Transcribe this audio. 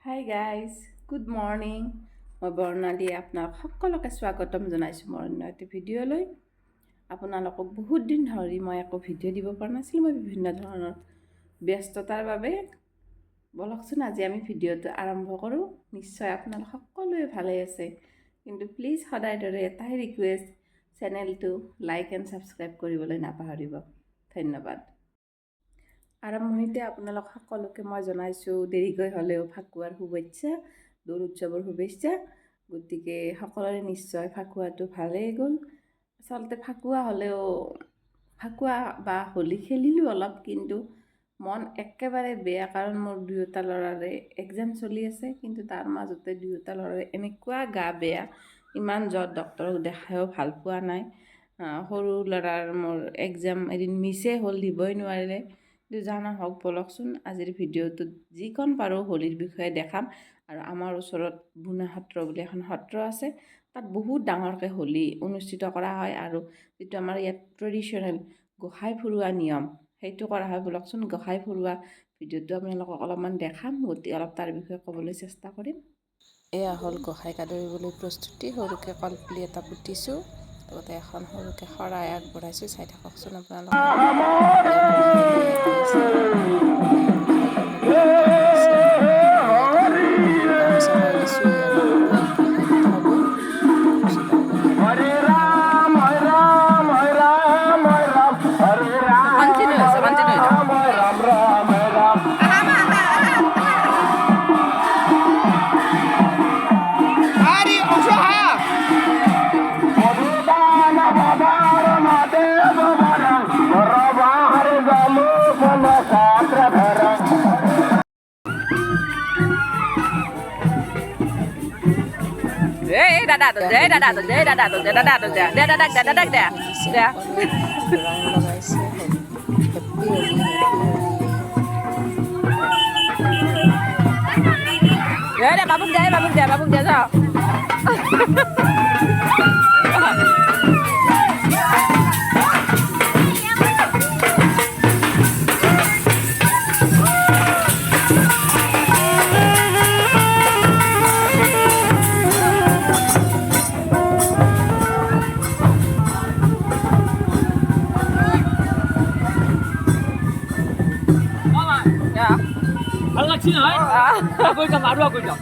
Hi guys, good morning. মই বৰ্ণালীয়ে আপোনালোক সকলোকে স্বাগতম জনাইছোঁ মোৰ অন্য এটি ভিডিঅ'লৈ। আপোনালোকক বহুত দিন ধৰি মই একো ভিডিঅ' দিব পৰা নাছিলোঁ, মই বিভিন্ন ধৰণৰ ব্যস্ততাৰ বাবে। বলকচোন আজি আমি ভিডিঅ'টো আৰম্ভ কৰোঁ। নিশ্চয় আপোনালোক সকলোৱে ভালে আছে, কিন্তু প্লিজ সদায় দৰে এটাই ৰিকুৱেষ্ট, চেনেলটো লাইক এণ্ড ছাবস্ক্ৰাইব কৰিবলৈ নাপাহৰিব। ধন্যবাদ। আৰম্ভণিতে আপোনালোক সকলোকে মই জনাইছোঁ দেৰিকৈ হ'লেও ফাকুৱাৰ শুভেচ্ছা, দৌল উৎসৱৰ শুভেচ্ছা। গতিকে সকলোৰে নিশ্চয় ফাকুৱাটো ভালেই গ'ল। আচলতে ফাকুৱা হ'লেও ফাকুৱা বা হোলী খেলিলোঁ অলপ, কিন্তু মন একেবাৰে বেয়া, কাৰণ মোৰ দুয়োটা ল'ৰাৰে এক্সাম চলি আছে। কিন্তু তাৰ মাজতে দুয়োটা ল'ৰাৰে এনেকুৱা গা বেয়া, ইমান জ্বৰ, ডক্তৰক দেখায়ো ভাল পোৱা নাই। সৰু ল'ৰাৰ মোৰ এক্সাম এদিন মিছেই হ'ল, দিবই নোৱাৰিলে। জানা হওক, বলকচোন আজিৰ ভিডিঅ'টোত যিকণ পাৰোঁ হোলীৰ বিষয়ে দেখাম। আৰু আমাৰ ওচৰত বুনা সত্ৰ বুলি এখন সত্ৰ আছে, তাত বহুত ডাঙৰকৈ হোলী অনুষ্ঠিত কৰা হয়। আৰু যিটো আমাৰ ইয়াত ট্ৰেডিশ্যনেল গোঁসাই ফুৰোৱা নিয়ম, সেইটো কৰা হয়। বলকচোন গোঁসাই ফুৰোৱা ভিডিঅ'টো আপোনালোকক অলপমান দেখাম, গতিকে অলপ তাৰ বিষয়ে ক'বলৈ চেষ্টা কৰিম। এয়া হ'ল গোঁসাই কাদৰিবলৈ প্ৰস্তুতি। সৰুকৈ কলপুলি এটা পুতিছোঁ, লগতে এখন সৰুকৈ শৰাই আগবঢ়াইছোঁ। চাই থাককচোন আপোনালোকে। দাদা তো দে, দাদা তো দে, দাদা তো দে, দাদা তো দে, দে দাদা, দাদা দে, দে। রং লগাইছে, হেপি হোলি, দে বাবুক দে, বাবুক দে, বাবুক দে যাও। ভাল লাগছি নহয়? কই যাম আৰু কই যাম।